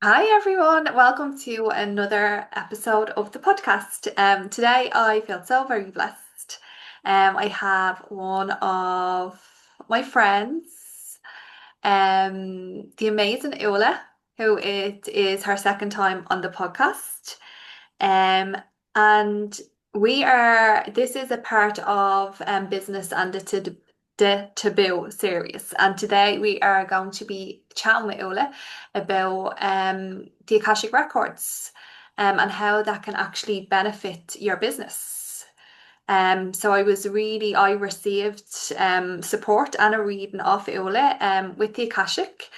Hi everyone, welcome to another episode of the podcast. Today I feel so very blessed. I have one of my friends, the amazing Ula, who it is her second time on the podcast. Um, and this is a part of Business and the Taboo series. And today we are going to be chatting with Ula about the Akashic Records and how that can actually benefit your business. So I received support and a reading off Ula with the Akashic.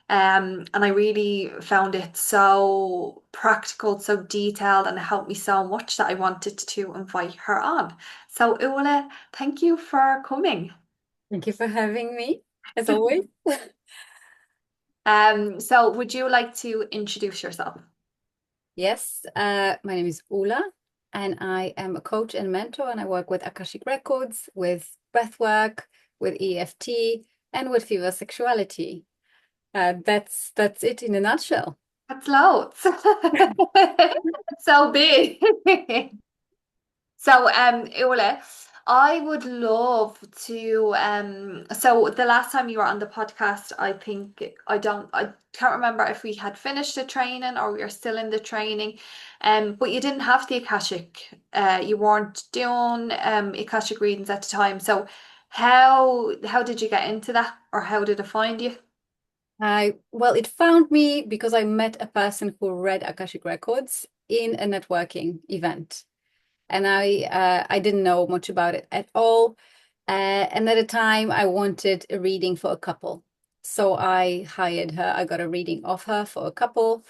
And I really found it so practical, so detailed, and it helped me so much that I wanted to invite her on. So, Ula, thank you for coming. Thank you for having me, as always. So would you like to introduce yourself? Yes, my name is Ula, and I am a coach and mentor, and I work with Akashic Records, with breathwork, with EFT, and with fever sexuality. That's it in a nutshell. That's loads. It's so big. So, Ula, I would love to. So the last time you were on the podcast, I can't remember if we had finished the training or we were still in the training. But you didn't have the Akashic. You weren't doing Akashic readings at the time. So, how did you get into that, or how did it find you? Well, it found me because I met a person who read Akashic Records in a networking event. And I didn't know much about it at all. And at the time, I wanted a reading for a couple, so I hired her. I got a reading of her for a couple,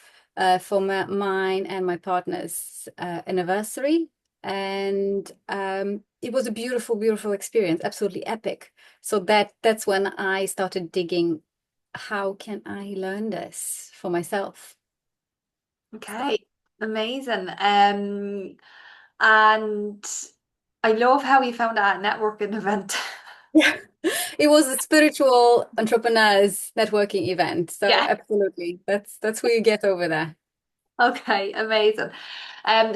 for mine and my partner's anniversary, and it was a beautiful, beautiful experience, absolutely epic. So that's when I started digging. How can I learn this for myself? Okay, amazing. And I love how you found that networking event. Yeah. It was a spiritual entrepreneurs networking event. So Yeah. absolutely. That's who you get over there. Okay, amazing.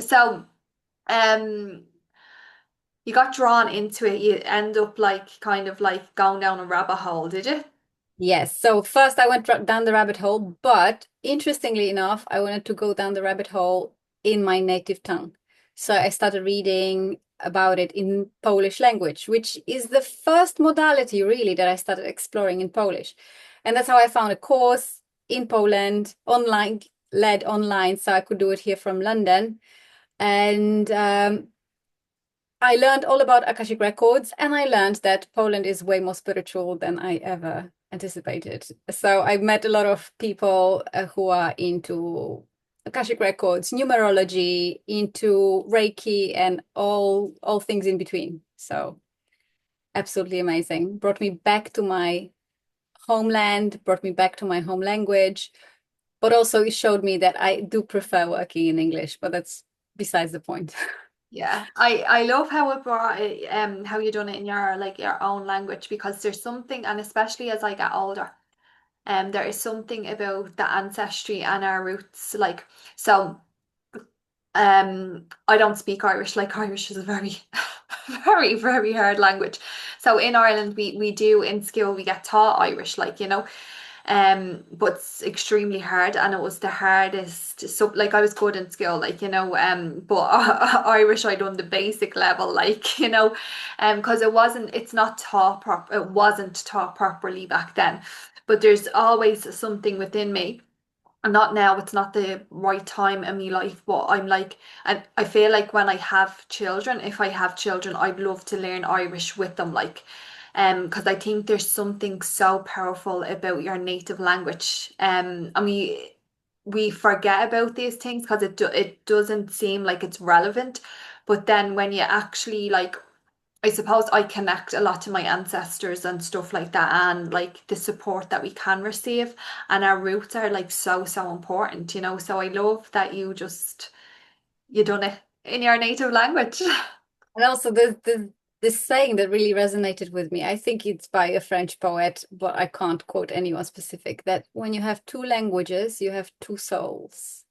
So um you got drawn into it, you end up like kind of like going down a rabbit hole, did you? Yes. So first I went down the rabbit hole, but interestingly enough, I wanted to go down the rabbit hole in my native tongue. So I started reading about it in Polish language, which is the first modality really that I started exploring in Polish. And that's how I found a course in Poland, online, led online, so I could do it here from London. And I learned all about Akashic Records, and I learned that Poland is way more spiritual than I ever anticipated. So I met a lot of people who are into Akashic Records, numerology, into Reiki, and all things in between. So absolutely amazing. Brought me back to my homeland, brought me back to my home language, but also it showed me that I do prefer working in English, but that's besides the point. Yeah. I love how it brought it, how you done it in your like your own language, because there's something, and especially as I get older, there is something about the ancestry and our roots. Like, so I don't speak Irish. Like, Irish is a very very, very hard language. So in Ireland we do in school we get taught Irish, like, but it's extremely hard, and it was the hardest. So like I was good in school, like, but Irish I done the basic level, like, because it wasn't taught properly back then. But there's always something within me, and not now, it's not the right time in my life, but I'm like, and I feel like when I have children, if I have children, I'd love to learn Irish with them, like, because I think there's something so powerful about your native language, and we forget about these things because it doesn't seem like it's relevant, but then when you actually like, I suppose I connect a lot to my ancestors and stuff like that, and like the support that we can receive, and our roots are like so, so important, So I love that you done it in your native language. And also, there's this saying that really resonated with me. I think it's by a French poet, but I can't quote anyone specific, that when you have two languages, you have two souls.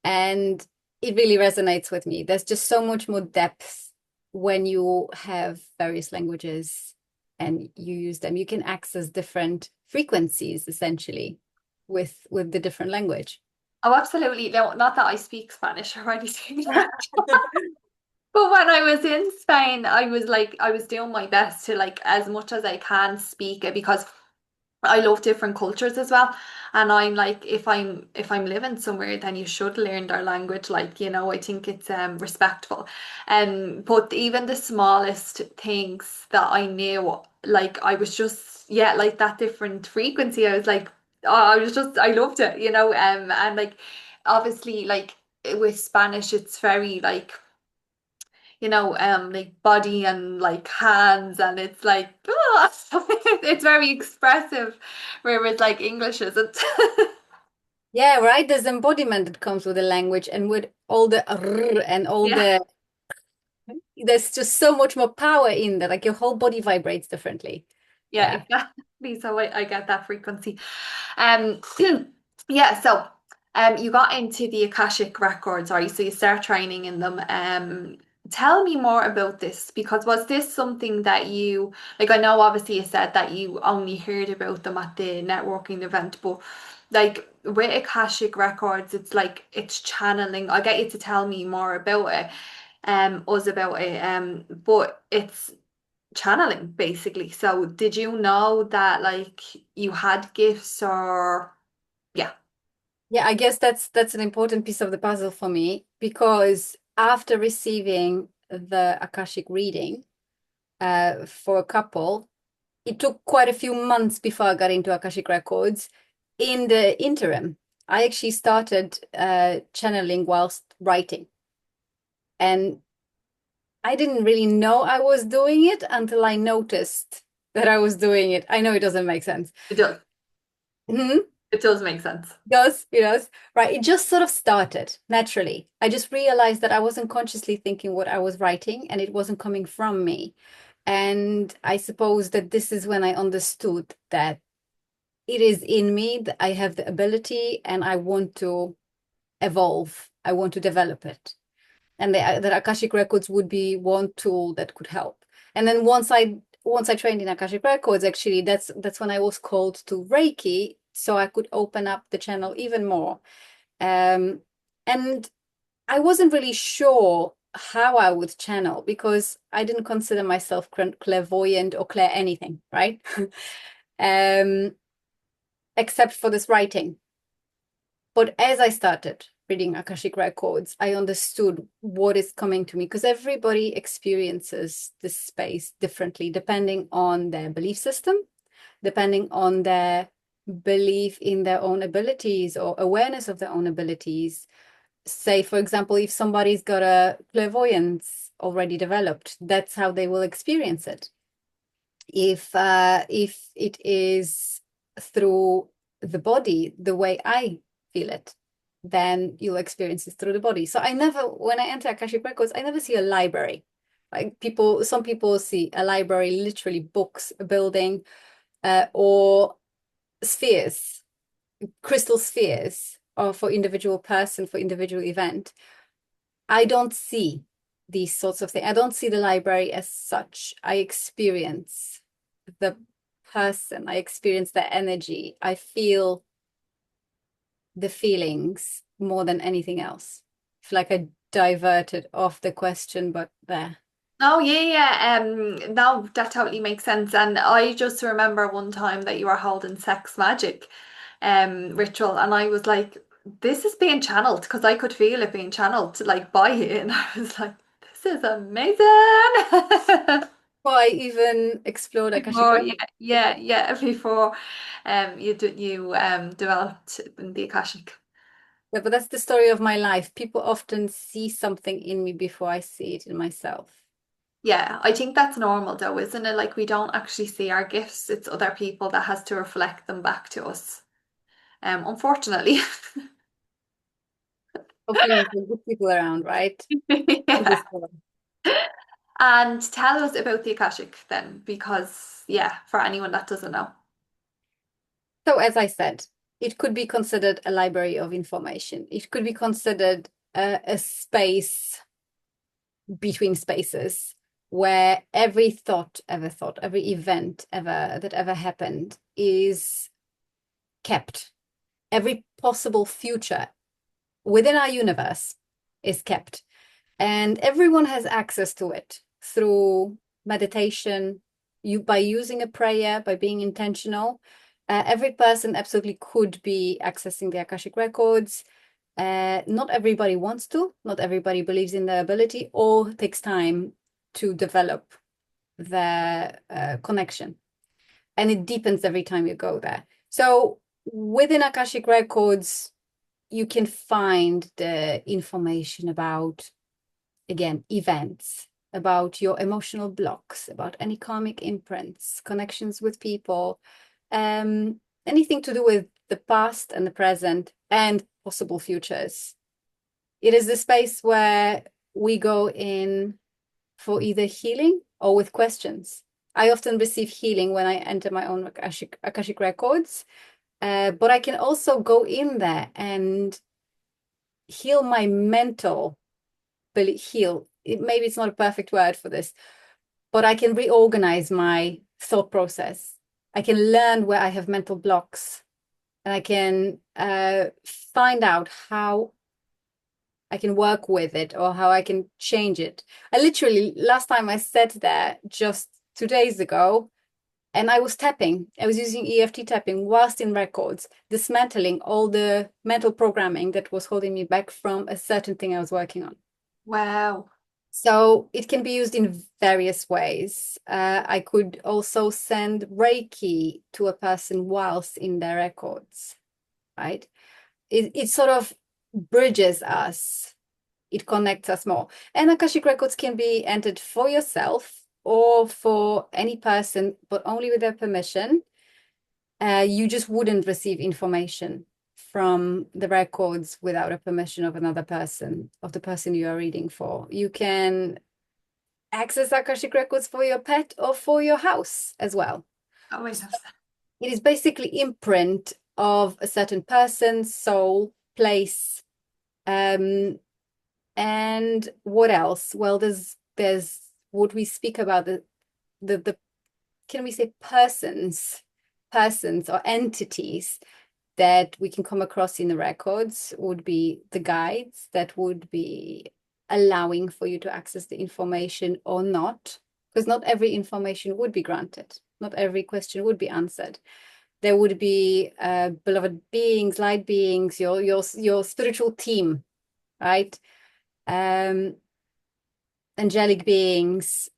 And it really resonates with me. There's just so much more depth when you have various languages and you use them. You can access different frequencies essentially with the different language. Oh, absolutely. No, not that I speak Spanish or anything. But when I was in Spain, I was like, I was doing my best to like as much as I can speak it because I love different cultures as well. And I'm like, if I'm living somewhere, then you should learn their language. Like, I think it's respectful. But even the smallest things that I knew, like I was just, yeah, like that different frequency. I was like, oh, I loved it, and like obviously like with Spanish, it's very like body and like hands, and it's like, it's very expressive, whereas like English isn't. Yeah, right. There's embodiment that comes with the language and with all the and all Yeah, there's just so much more power in that. Like your whole body vibrates differently. yeah, Yeah. exactly. So I get that frequency. Um, yeah. So, you got into the Akashic Records, right? So you start training in them. Tell me more about this because was this something that you like? I know obviously you said that you only heard about them at the networking event, but like with Akashic Records, it's like it's channeling. I'll get you to tell me more about it, us about it. But it's channeling basically. So did you know that like you had gifts or yeah. Yeah, I guess that's an important piece of the puzzle for me because after receiving the Akashic reading for a couple, it took quite a few months before I got into Akashic Records. In the interim, I actually started channeling whilst writing. And I didn't really know I was doing it until I noticed that I was doing it. I know it doesn't make sense. It does. Mhm. It does make sense. It does. Right. It just sort of started naturally. I just realized that I wasn't consciously thinking what I was writing and it wasn't coming from me. And I suppose that this is when I understood that it is in me, that I have the ability and I want to evolve. I want to develop it. And the Akashic Records would be one tool that could help. And then once I trained in Akashic Records, actually, that's when I was called to Reiki, so I could open up the channel even more. Um, and I wasn't really sure how I would channel because I didn't consider myself clairvoyant or clair anything, right? um, except for this writing. But as I started reading Akashic Records, I understood what is coming to me because everybody experiences this space differently, depending on their belief system, depending on their belief in their own abilities or awareness of their own abilities. Say, for example, if somebody's got a clairvoyance already developed, that's how they will experience it. If it is through the body, the way I feel it, then you'll experience it through the body. So I never, when I enter Akashic Records, I never see a library. Like some people see a library, literally books, a building, or spheres, crystal spheres, or for individual person, for individual event. I don't see these sorts of things. I don't see the library as such. I experience the person, I experience the energy, I feel the feelings more than anything else. I feel like I diverted off the question, but there. Oh yeah, yeah. No, that totally makes sense. And I just remember one time that you were holding sex magic ritual, and I was like, this is being channeled because I could feel it being channeled like by it. And I was like, this is amazing. Before I even explored Akashic Before, yeah, Records. yeah, yeah, before you developed in the Akashic. Yeah, but that's the story of my life. People often see something in me before I see it in myself. Yeah, I think that's normal though, isn't it? Like we don't actually see our gifts. It's other people that has to reflect them back to us. Unfortunately. Hopefully, there's good people around, right? To Yeah. discover. And tell us about the Akashic then, because yeah, for anyone that doesn't know. So, as I said, it could be considered a library of information. It could be considered a space between spaces where every thought, every event that ever happened is kept. Every possible future within our universe is kept. And everyone has access to it through meditation, by using a prayer, by being intentional. Every person absolutely could be accessing the Akashic records. Not everybody wants to, not everybody believes in their ability or takes time to develop their connection. And it deepens every time you go there. So within Akashic records, you can find the information about, again, events, about your emotional blocks, about any karmic imprints, connections with people, anything to do with the past and the present and possible futures. It is the space where we go in for either healing or with questions. I often receive healing when I enter my own Akashic records, but I can also go in there and heal my mental, heal. Maybe it's not a perfect word for this, but I can reorganize my thought process. I can learn where I have mental blocks, and I can find out how I can work with it or how I can change it. I literally, last time I sat there just 2 days ago, and I was tapping. I was using EFT tapping whilst in records, dismantling all the mental programming that was holding me back from a certain thing I was working on. Wow. So it can be used in various ways. I could also send Reiki to a person whilst in their records, right? It sort of bridges us. It connects us more. And Akashic records can be entered for yourself or for any person, but only with their permission. You just wouldn't receive information from the records without a permission of another person, of the person you are reading for. You can access Akashic records for your pet or for your house as well. Oh, I love that. It is basically imprint of a certain person, soul, place, and what else? Well, there's what we speak about, the can we say persons or entities that we can come across in the records would be the guides that would be allowing for you to access the information or not, because not every information would be granted, not every question would be answered. There would be beloved beings, light beings, your spiritual team, right? Angelic beings,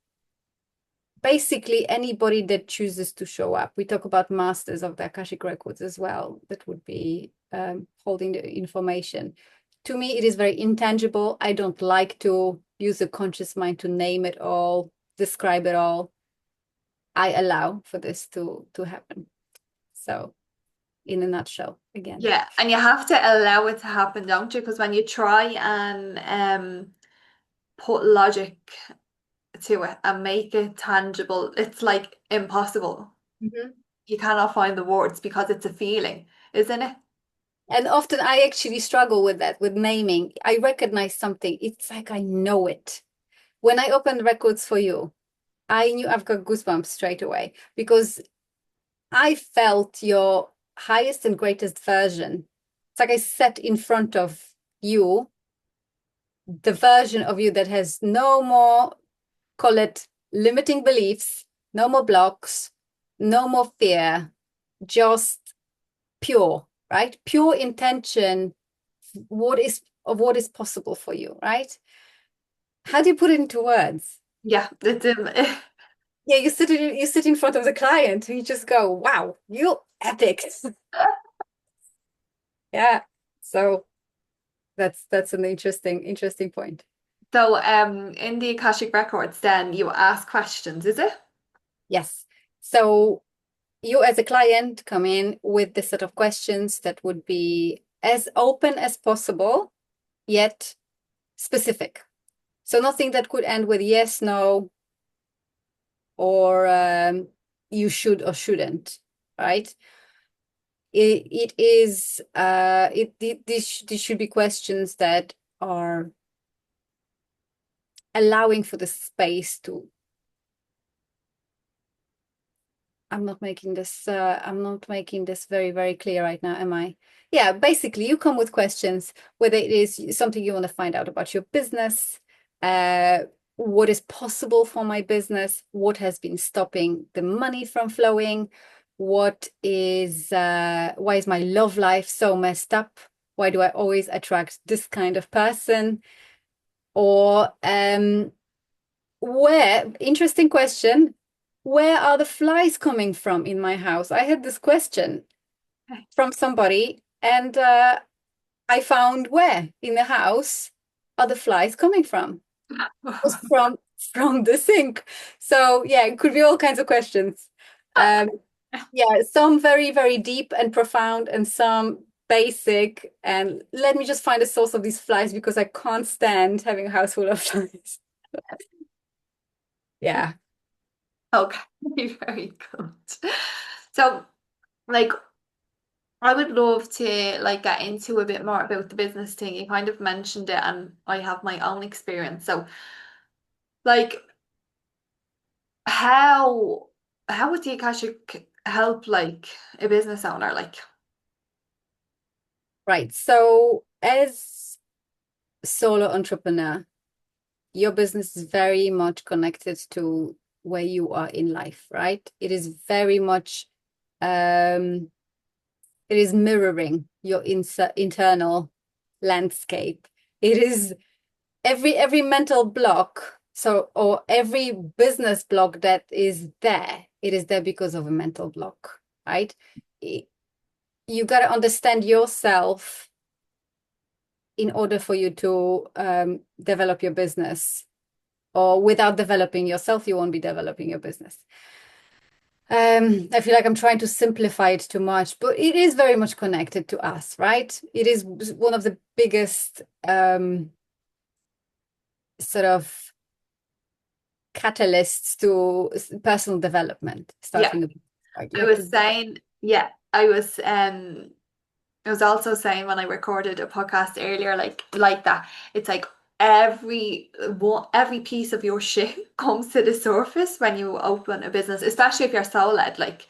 basically anybody that chooses to show up. We talk about masters of the Akashic records as well, that would be holding the information. To me, it is very intangible. I don't like to use the conscious mind to name it all, describe it all. I allow for this to happen. So, in a nutshell, again. Yeah, and you have to allow it to happen, don't you? Because when you try and put logic to it and make it tangible, it's like impossible. Mhm. You cannot find the words because it's a feeling, isn't it? And often I actually struggle with that, with naming. I recognize something. It's like I know it. When I opened records for you, I knew I've got goosebumps straight away because I felt your highest and greatest version. It's like I sat in front of you, the version of you that has no more, call it limiting beliefs, no more blocks, no more fear, just pure, right? Pure intention, what is possible for you, right? How do you put it into words? Yeah, it's Yeah, you sit in front of the client and you just go, wow, you're epic. Yeah. So that's an interesting point. so in the Akashic Records then you ask questions, is it? Yes. So you as a client come in with this set of questions that would be as open as possible, yet specific. So nothing that could end with yes, no, or you should or shouldn't, right? It is these should be questions that are allowing for the space to. I'm not making this very, very clear right now, am I? Yeah, basically you come with questions, whether it is something you want to find out about your business, uh, what is possible for my business, what has been stopping the money from flowing, why is my love life so messed up? Why do I always attract this kind of person? Or interesting question, where are the flies coming from in my house? I had this question from somebody, and I found where in the house are the flies coming from? It was from the sink. So yeah, it could be all kinds of questions. Um, yeah, some very, very deep and profound, and some basic. And let me just find a source of these flies because I can't stand having a house full of flies. Yeah. Okay, very good. So, like, I would love to like get into a bit more about the business thing. You kind of mentioned it, and I have my own experience. So, like, how how would the Akashic help like a business owner? Like, Right. So as solo entrepreneur, your business is very much connected to where you are in life, right? It is very much it is mirroring your internal landscape. It is every mental block, so or every business block that is there, it is there because of a mental block, right? You got to understand yourself in order for you to develop your business, or without developing yourself, you won't be developing your business. I feel like I'm trying to simplify it too much, but it is very much connected to us, right? It is one of the biggest sort of catalysts to personal development, yeah, starting a business, right? You I have was to. saying, yeah, I was also saying when I recorded a podcast earlier, like that, it's like every piece of your shit comes to the surface when you open a business, especially if you're sole led, like,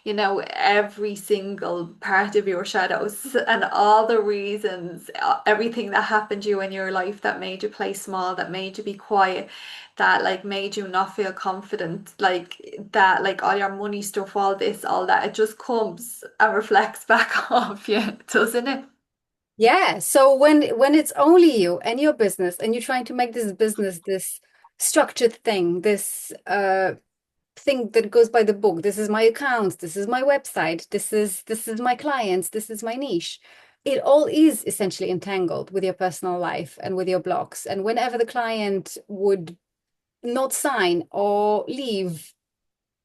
every single part of your shadows and all the reasons, everything that happened to you in your life that made you play small, that made you be quiet, that like made you not feel confident, like that, like all your money stuff, all this, all that, it just comes and reflects back off you, doesn't it? Yeah. So when it's only you and your business, and you're trying to make this business this structured thing, this thing that goes by the book. This is my account, this is my website, this is my clients, this is my niche. It all is essentially entangled with your personal life and with your blocks. And whenever the client would not sign or leave,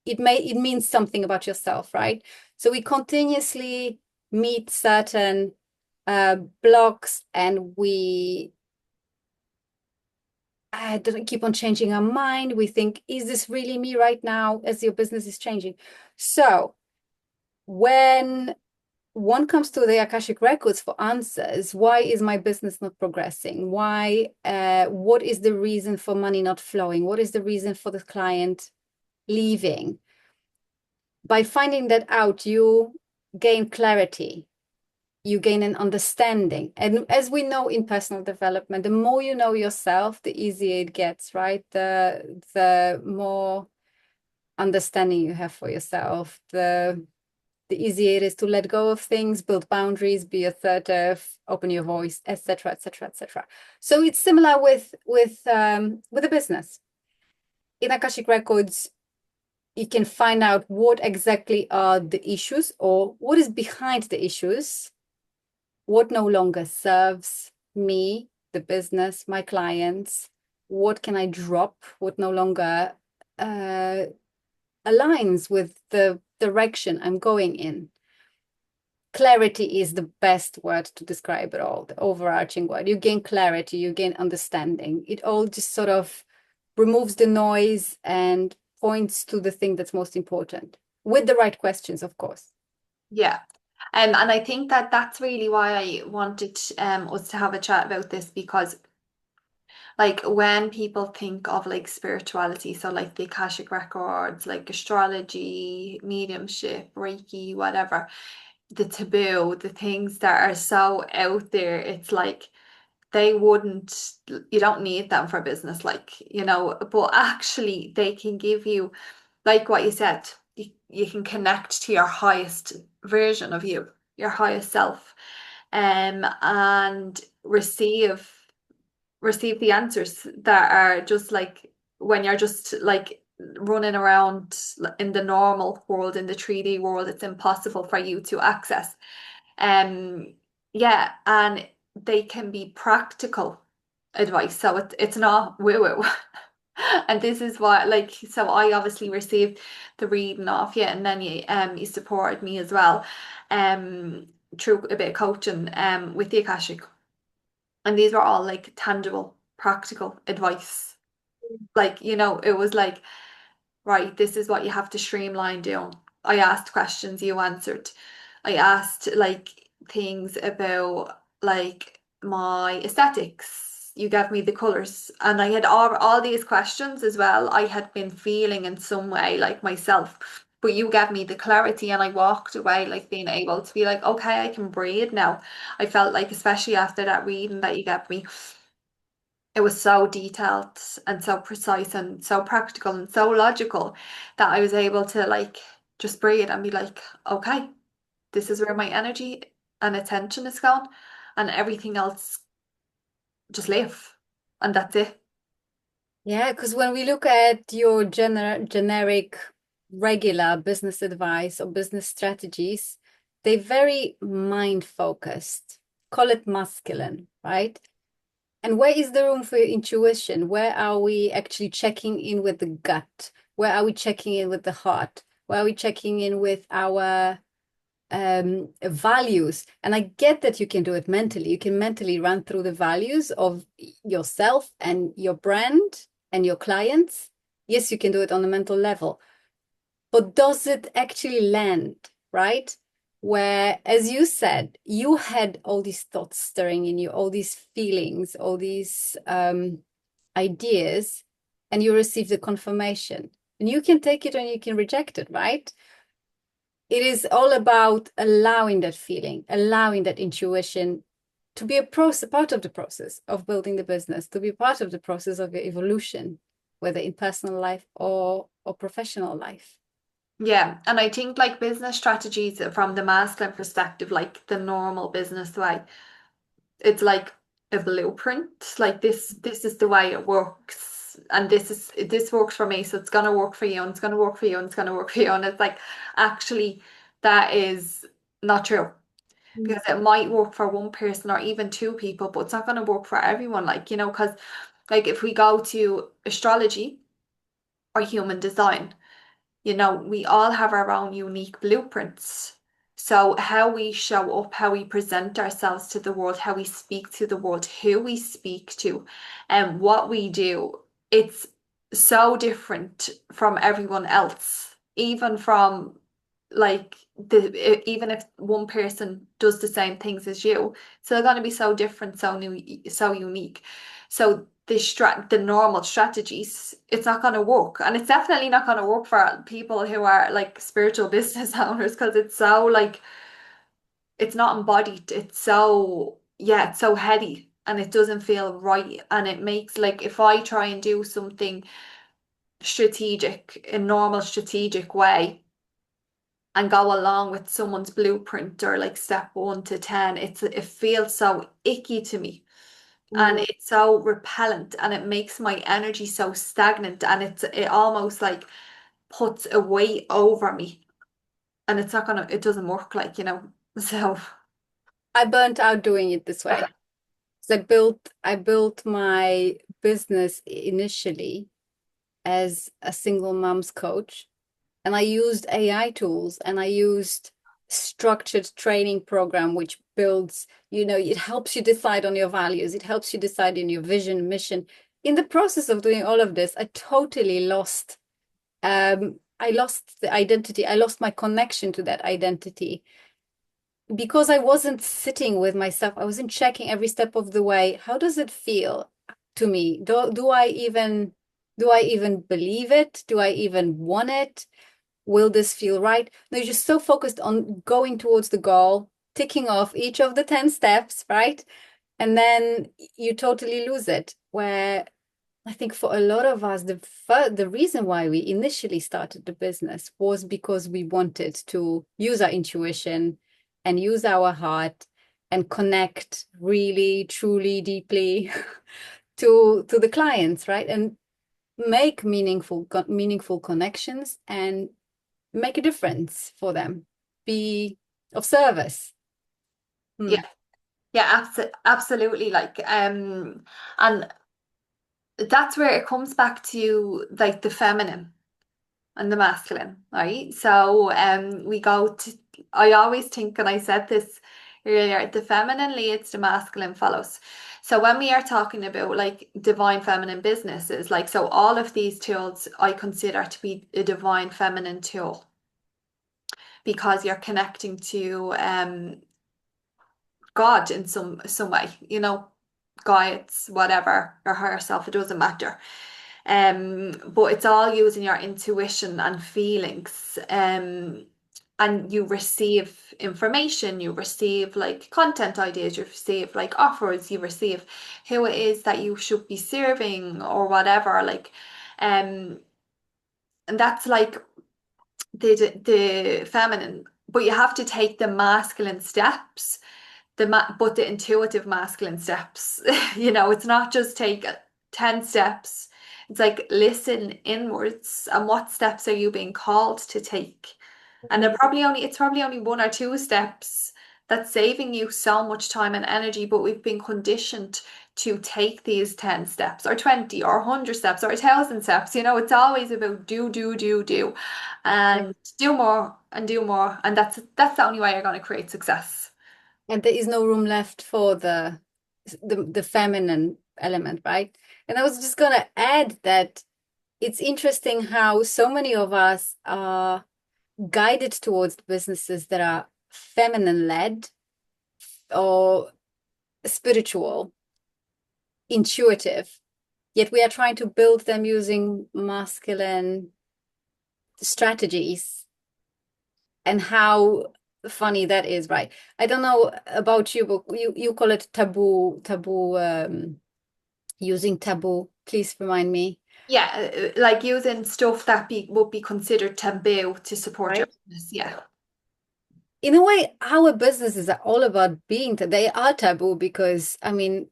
it means something about yourself, right? So we continuously meet certain blocks, and we don't keep on changing our mind. We think, is this really me right now, as your business is changing? So when one comes to the Akashic Records for answers, why is my business not progressing? What is the reason for money not flowing? What is the reason for the client leaving? By finding that out, you gain clarity, you gain an understanding. And as we know in personal development, the more you know yourself, the easier it gets, right? The more understanding you have for yourself, the easier it is to let go of things, build boundaries, be assertive, open your voice, etc., etc., etc. So it's similar with a business. In Akashic Records, you can find out what exactly are the issues, or what is behind the issues, what no longer serves me, the business, my clients, what can I drop, what no longer aligns with the direction I'm going in. clarity is the best word to describe it all, the overarching word. You gain clarity, you gain understanding. It all just sort of removes the noise and points to the thing that's most important with the right questions, of course. Yeah. And I think that that's really why I wanted us to have a chat about this because like when people think of like spirituality, so like the Akashic Records, like astrology, mediumship, Reiki, whatever, the taboo, the things that are so out there, it's like they wouldn't, you don't need them for business, like, but actually they can give you, like what you said, you can connect to your highest version of you, your highest self, and receive the answers that are just like when you're just like running around in the normal world, in the 3D world, it's impossible for you to access. Um, yeah, and they can be practical advice, so it's not woo-woo. And this is what, like, so I obviously received the reading off you, and then you supported me as well, um, through a bit of coaching with the Akashic. And these were all like tangible, practical advice. Like, it was like, right, this is what you have to streamline down. I asked questions, you answered. I asked like things about like my aesthetics. You gave me the colors. And I had all these questions as well. I had been feeling in some way like myself. But you gave me the clarity and I walked away like being able to be like, okay, I can breathe now. I felt like, especially after that reading that you gave me, it was so detailed and so precise and so practical and so logical that I was able to like just breathe and be like, okay, this is where my energy and attention is going, and everything else just live. And that's it. Yeah, because when we look at your generic, regular business advice or business strategies, they're very mind focused. Call it masculine, right? And where is the room for your intuition? Where are we actually checking in with the gut? Where are we checking in with the heart? Where are we checking in with our values? And I get that you can do it mentally. You can mentally run through the values of yourself and your brand and your clients. Yes, you can do it on a mental level, but does it actually land, right? Where, as you said, you had all these thoughts stirring in you, all these feelings, all these ideas, and you receive the confirmation. And you can take it and you can reject it, right? It is all about allowing that feeling, allowing that intuition to be a process, part of the process of building the business, to be part of the process of your evolution, whether in personal life or professional life. Yeah, and I think like business strategies from the masculine perspective, like the normal business way, it's like a blueprint. Like this is the way it works. And this works for me, so it's gonna work for you, and it's gonna work for you, and it's gonna work for you. And it's like actually that is not true. Because it might work for one person or even two people, but it's not gonna work for everyone. Like, because like if we go to astrology or human design, we all have our own unique blueprints. So, how we show up, how we present ourselves to the world, how we speak to the world, who we speak to, and what we do, it's so different from everyone else, even from like even if one person does the same things as you, it's still going to be so different, so new, so unique. So the normal strategies, it's not going to work, and it's definitely not going to work for people who are like spiritual business owners because it's so like it's not embodied. It's so, yeah, it's so heady and it doesn't feel right, and it makes like if I try and do something strategic in normal strategic way and go along with someone's blueprint or like step 1 to 10, it feels so icky to me, and Mm. it's so repellent, and it makes my energy so stagnant, and it almost like puts a weight over me, and it doesn't work, like, so I burnt out doing it this way. So I built my business initially as a single mom's coach, and I used AI tools and I used structured training program which builds, it helps you decide on your values, it helps you decide on your vision, mission. In the process of doing all of this, I totally lost I lost the identity. I lost my connection to that identity because I wasn't sitting with myself. I wasn't checking every step of the way. How does it feel to me? Do I even believe it? Do I even want it? Will this feel right? No, you're just so focused on going towards the goal, ticking off each of the 10 steps, right? And then you totally lose it. Where I think for a lot of us, the reason why we initially started the business was because we wanted to use our intuition and use our heart and connect really, truly, deeply to the clients, right? And make meaningful connections and make a difference for them, be of service. Hmm. Yeah, yeah, absolutely. And that's where it comes back to like the feminine and the masculine, right? So we go to, I always think, and I said this earlier, the feminine leads, the masculine follows. So when we are talking about like divine feminine businesses, like so all of these tools I consider to be a divine feminine tool because you're connecting to God in some way, guides, whatever, or higher self, it doesn't matter. But it's all using your intuition and feelings. And you receive information, you receive like content ideas, you receive like offers, you receive who it is that you should be serving or whatever. Um, and that's like the feminine, but you have to take the masculine steps, but the intuitive masculine steps. It's not just take 10 steps. It's like listen inwards and what steps are you being called to take? And it's probably only one or two steps that's saving you so much time and energy, but we've been conditioned to take these 10 steps or 20 or 100 steps or 1,000 steps. It's always about do, do, do, do, and do more and do more. And that's the only way you're going to create success. And there is no room left for the feminine element, right? And I was just gonna add that it's interesting how so many of us are guided towards businesses that are feminine led or spiritual, intuitive, yet we are trying to build them using masculine strategies, and how funny that is, right? I don't know about you, but you call it taboo, using taboo. Please remind me. Yeah, like using stuff that would be considered taboo to support your Right. business. Yeah. In a way, our businesses are all about they are taboo because, I mean,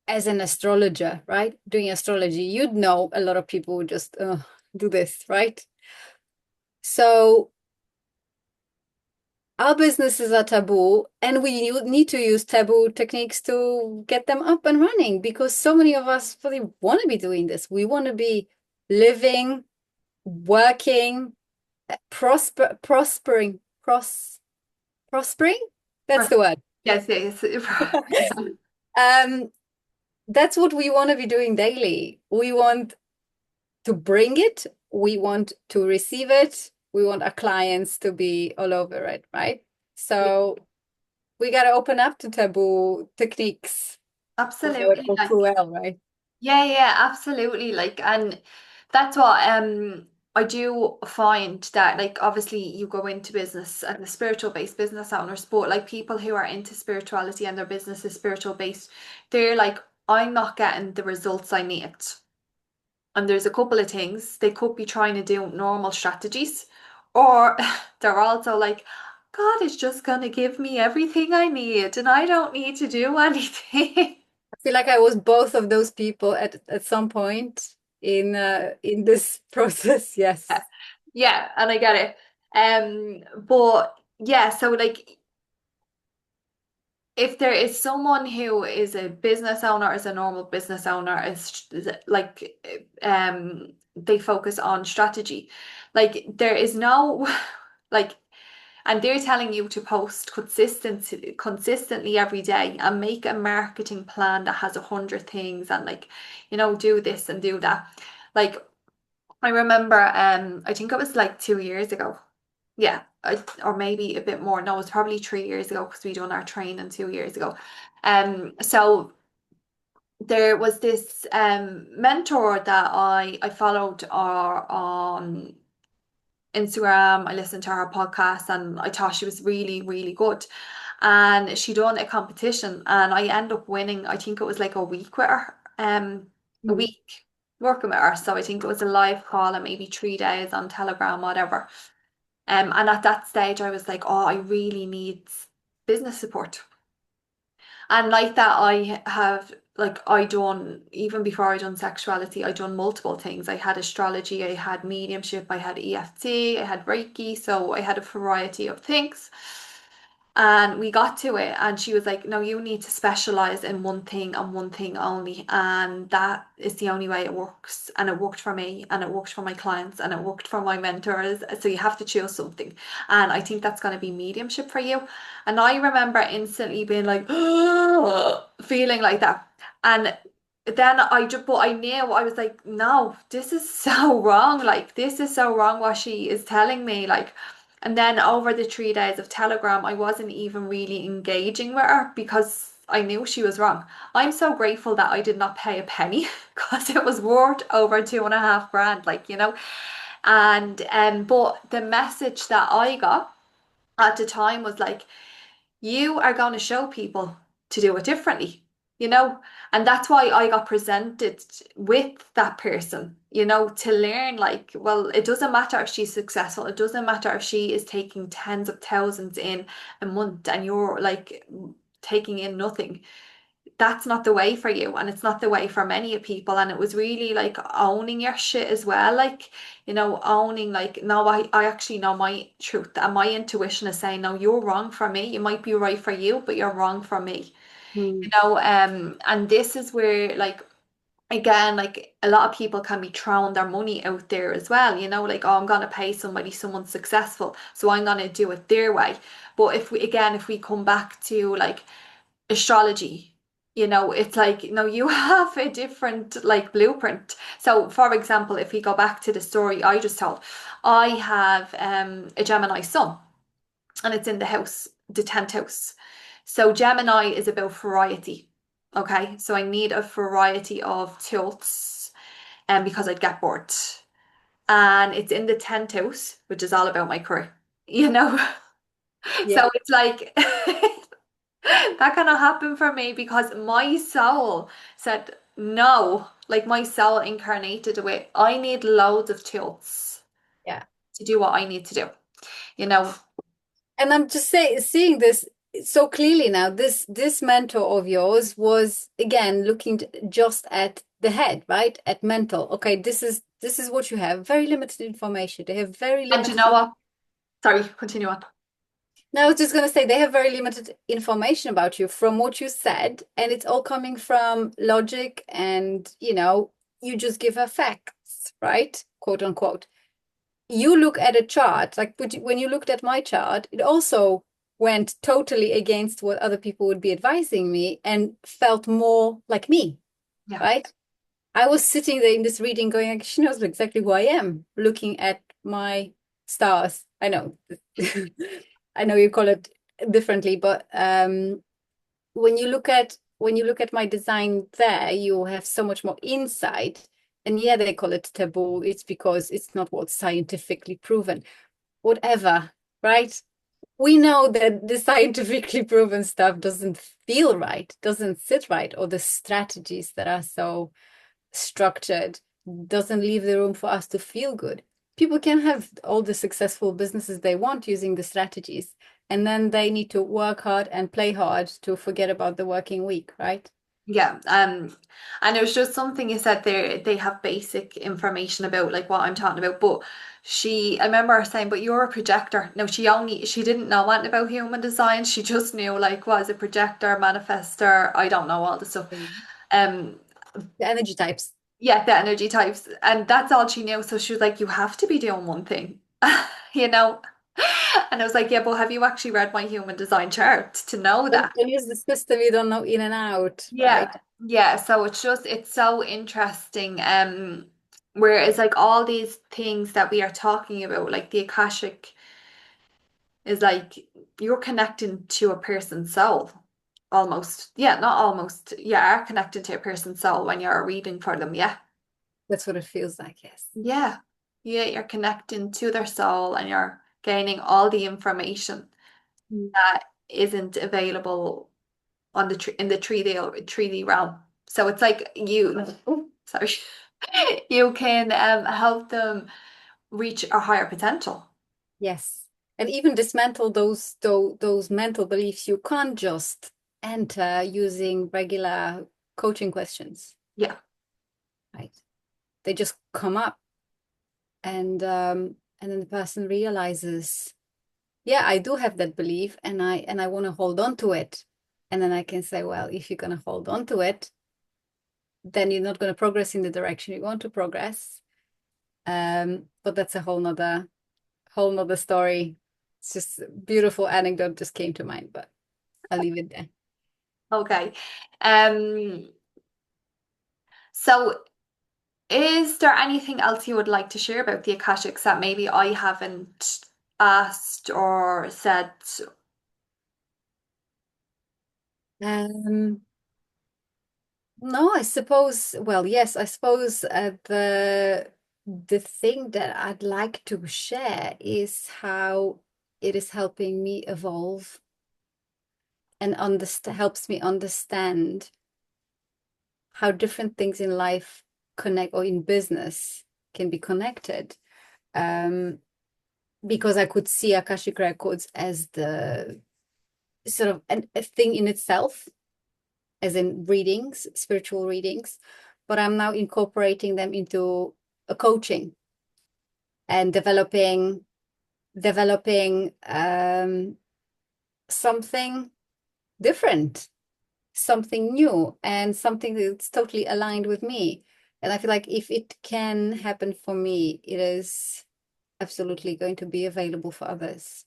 as an astrologer, right? Doing astrology, you'd know a lot of people would just do this, right? So our businesses are taboo, and we need to use taboo techniques to get them up and running because so many of us really want to be doing this. We want to be living, working, prospering. That's Or- the word. Yes, yes. Yeah. Um, that's what we want to be doing daily. We want to bring it, we want to receive it, we want our clients to be all over it, right? Yeah, So we got to open up to taboo techniques without absolutely. go cruel, right? Yeah, yeah, absolutely. And that's what I do find that like obviously you go into business and the spiritual based business owners, but like people who are into spirituality and their business is spiritual based, they're like, I'm not getting the results I need. And there's a couple of things they could be trying to do normal strategies, or they're also like, God is just gonna give me everything I need and I don't need to do anything. I feel like I was both of those people at some point in this process. Yeah, Yes. yeah, and I get it. But yeah, so like if there is someone who is a business owner, is a normal business owner, is like they focus on strategy. Like there is no like And they're telling you to post consistently every day and make a marketing plan that has 100 things and like, do this and do that. Like I remember, I think it was like 2 years ago. Yeah, or maybe a bit more. No, it was probably 3 years ago because we done our training 2 years ago. So there was this mentor that I followed on Instagram. I listened to her podcast and I thought she was really, really good. And she done a competition and I ended up winning. I think it was like a week with her, a Mm. week working with her. So I think it was a live call and maybe 3 days on Telegram, whatever. And at that stage I was like, oh, I really need business support. And like that, I have like I done even before I done sexuality, I done multiple things. I had astrology, I had mediumship, I had EFT, I had Reiki, so I had a variety of things. And we got to it, and she was like, no, you need to specialize in one thing and one thing only. And that is the only way it works. And it worked for me, and it worked for my clients, and it worked for my mentors. So you have to choose something. And I think that's going to be mediumship for you. And I remember instantly being like, feeling like that. And then but I knew I was like, no, this is so wrong. Like, this is so wrong what she is telling me. Like, and then over the 3 days of Telegram, I wasn't even really engaging with her because I knew she was wrong. I'm so grateful that I did not pay a penny because it was worth over 2.5 grand, and but the message that I got at the time was like, you are going to show people to do it differently, you know? And that's why I got presented with that person, to learn like, well, it doesn't matter if she's successful, it doesn't matter if she is taking tens of thousands in a month and you're like taking in nothing. That's not the way for you, and it's not the way for many people. And it was really like owning your shit as well, like, owning like, no, I actually know my truth and my intuition is saying, no, you're wrong for me. You might be right for you, but you're wrong for me. Mm. And this is where like, again, like a lot of people can be throwing their money out there as well, like, oh, I'm gonna pay somebody, someone successful, so I'm gonna do it their way. But if we come back to like astrology, it's like, no, you have a different like blueprint. So for example, if we go back to the story I just told, I have a Gemini sun, and it's in the 10th house. So Gemini is about variety. Okay, so I need a variety of tilts, and because I'd get bored. And it's in the 10th house, which is all about my career, Yeah. so it's like that kind of happened for me because my soul said no. Like my soul incarnated away. I need loads of tools Yeah. to do what I need to do. You know, And I'm just seeing this so clearly now. This mentor of yours was again looking just at the head, right? At mental. Okay, this is what you have. Very limited information. They have very and you limited. know what? Sorry, continue on. Now, I was just going to say they have very limited information about you from what you said, and it's all coming from logic, and you just give her facts, right? Quote unquote. You look at a chart, like when you looked at my chart, it also went totally against what other people would be advising me and felt more like me, Yeah. right? I was sitting there in this reading going, like, she knows exactly who I am, looking at my stars. I know. I know you call it differently, but when you look at my design there, you have so much more insight. And yeah, they call it taboo. It's because it's not what's scientifically proven. Whatever, right? We know that the scientifically proven stuff doesn't feel right, doesn't sit right, or the strategies that are so structured doesn't leave the room for us to feel good. People can have all the successful businesses they want using the strategies, and then they need to work hard and play hard to forget about the working week, right? Yeah. And it was just something you said there, they have basic information about like what I'm talking about. But I remember her saying, but you're a projector. No, she didn't know anything about human design. She just knew like was a projector, manifester. I don't know all the stuff. Mm. Um, The energy types. yeah, the energy types. And that's all she knew. So she was like, you have to be doing one thing, you know? And I was like, yeah, but have you actually read my human design chart to know that? Don't use the system you don't know in and out, Yeah. right? Yeah. So it's so interesting. Where it's like all these things that we are talking about, like the Akashic is like you're connecting to a person's soul. Almost. Yeah, not almost. Yeah, are connected to a person's soul when you're reading for them. Yeah. That's what it feels like, yes. Yeah. Yeah, you're connecting to their soul and you're gaining all the information Mm. that isn't available on the in the 3D realm. So it's like you, oh, sorry, you can help them reach a higher potential. Yes. And even dismantle those mental beliefs you can't just enter using regular coaching questions, Yeah. right? They just come up and then the person realizes, yeah, I do have that belief and I want to hold on to it. And then I can say, well, if you're gonna hold on to it, then you're not gonna progress in the direction you want to progress. But that's a whole nother story. It's just a beautiful anecdote just came to mind, but I'll leave it there. Okay. Um, so is there anything else you would like to share about the Akashics that maybe I haven't asked or said? Um, no, I suppose, well, yes, I suppose the thing that I'd like to share is how it is helping me evolve and helps me understand how different things in life connect or in business can be connected. Um, because I could see Akashic Records as the sort of a thing in itself, as in readings, spiritual readings, but I'm now incorporating them into a coaching and developing something different, something new, and something that's totally aligned with me. And I feel like if it can happen for me, it is absolutely going to be available for others.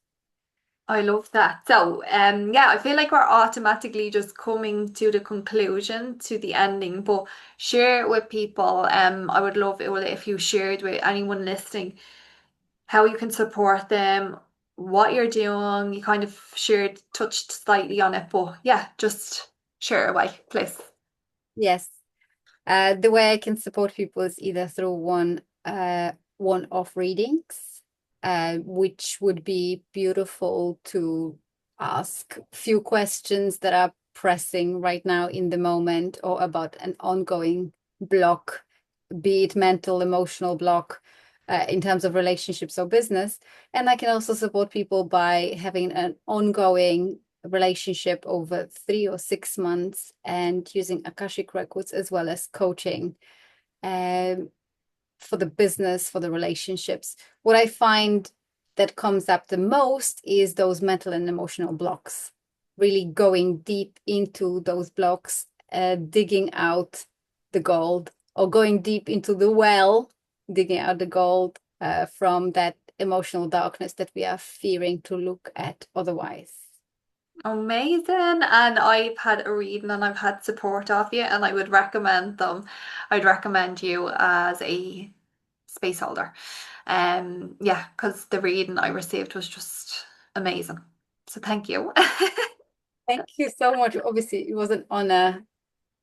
I love that. So, yeah, I feel like we're automatically just coming to the conclusion, to the ending, but share it with people. I would love it if you shared with anyone listening how you can support them, what you're doing. You kind of shared, touched slightly on it, but yeah, just share away, please. Yes. The way I can support people is either through one-off readings, which would be beautiful to ask few questions that are pressing right now in the moment or about an ongoing block, be it mental, emotional block, in terms of relationships or business. And I can also support people by having an ongoing relationship over 3 or 6 months and using Akashic Records as well as coaching um, for the business, for the relationships. What I find that comes up the most is those mental and emotional blocks, really going deep into those blocks, digging out the gold or going deep into the well, digging out the gold from that emotional darkness that we are fearing to look at otherwise. Amazing. And I've had a reading and I've had support of you, and I would recommend them. I'd recommend you as a space holder. Yeah, because the reading I received was just amazing. So thank you. Thank you so much. Obviously, it was an honor.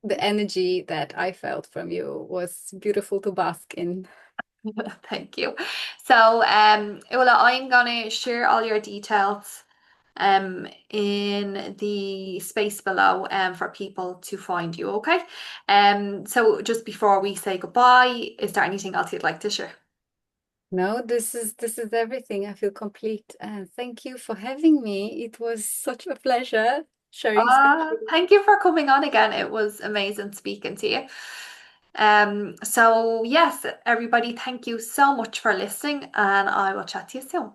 The energy that I felt from you was beautiful to bask in. Thank you. So, Ula, I'm gonna share all your details in the space below for people to find you, okay? So just before we say goodbye, is there anything else you'd like to share? No, this is everything. I feel complete. And thank you for having me. It was such a pleasure sharing space with you. Thank you for coming on again. It was amazing speaking to you. So yes, everybody, thank you so much for listening, and I will chat to you soon.